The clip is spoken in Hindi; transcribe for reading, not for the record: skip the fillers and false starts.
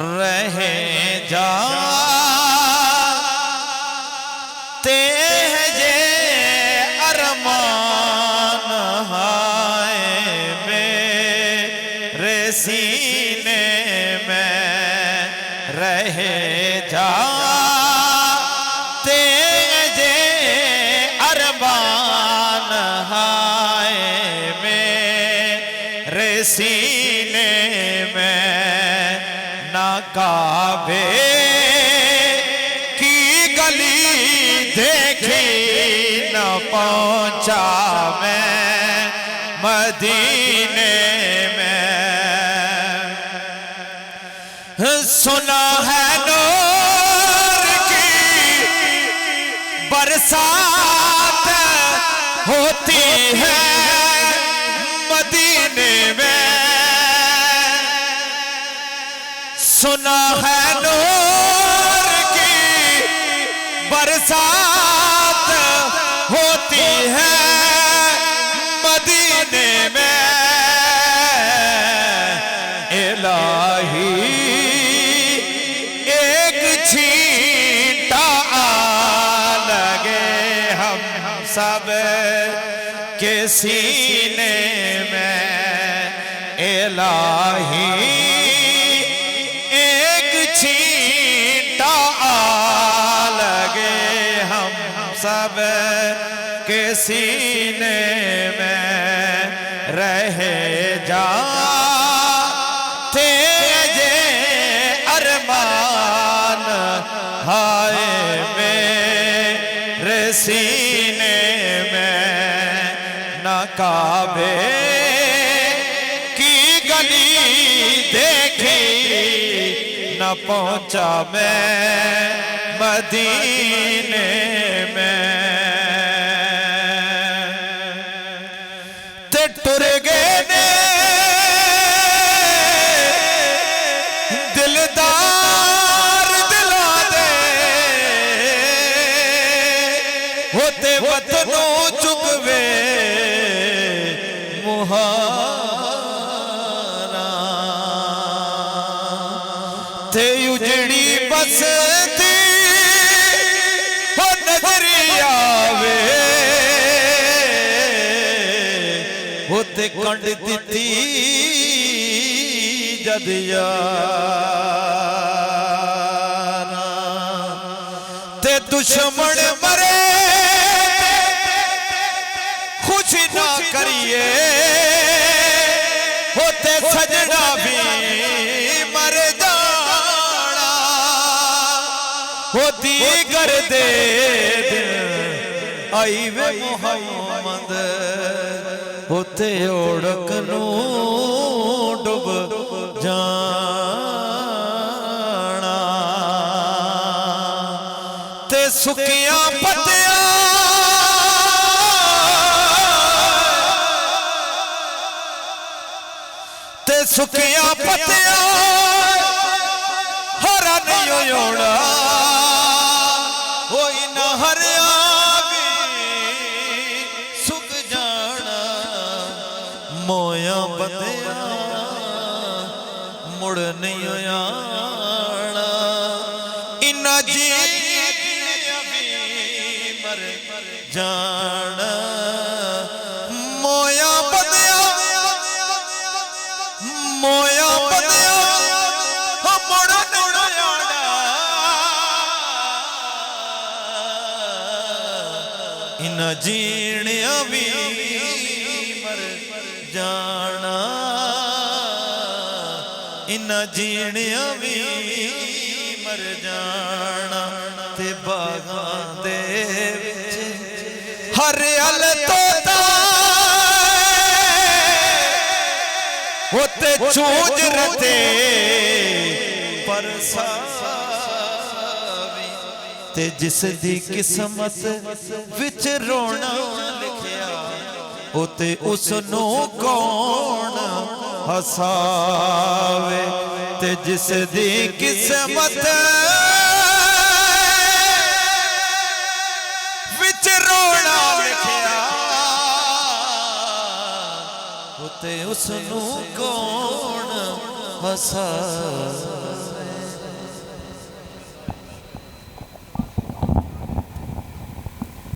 रहे जाते हैं ये अरमान हाय मेरे सीने में रहे जाते हैं ये अरमान हाय मेरे सीने में ना काबे की गली देखी न पहुंचा मैं मदीने में। सुना है नूर की बरसात होती है मदीने में। सुना है नूर की बरसात होती है मदीने में। इलाही एक छींटा लगे हम सब के सीने में। इलाही छींटा लगे हम सब के सीने में रहे जाते ये अरमान हाय मेरे सीने में। ना काबे की गली देखी न पहुंचा मैं मदीने में। ते टुर गए ने दिलदार दिला दे होते वतनों चुकवे मुहारा। ते उजड़ी बसती हो नजरी आवे होते कंड दिती जद यारा। ते दुश्मन मरे खुश ना करिए होते सजना भी मर जाना। होती कर दे दिल आई वे मोहम्मद होते ओढ़क नू डुब जाना। ते सुकिया पत्तियां ते सुकिया पत्तियां हरा नहीं होना होई ना हरिया भी सुक जाना। मोया बंदिया मुड़ नहीं आना। इन्ना जी भी मर जाना। मोया बंदिया मोया बंदिया मुड़ नहीं आना। इन्ना जीणिया भी मर जाना। इन्ना जीणिया भी मर जाना। ते बागां दे विच हरियाल तोता होते चूज रते परसावी। ते जिस दी किस्मत विच रोना लिखिया होते उसनू कौन हसावे। ते जिस दी किस्मत विच रोना लिखिया होते उसनू कौन हसा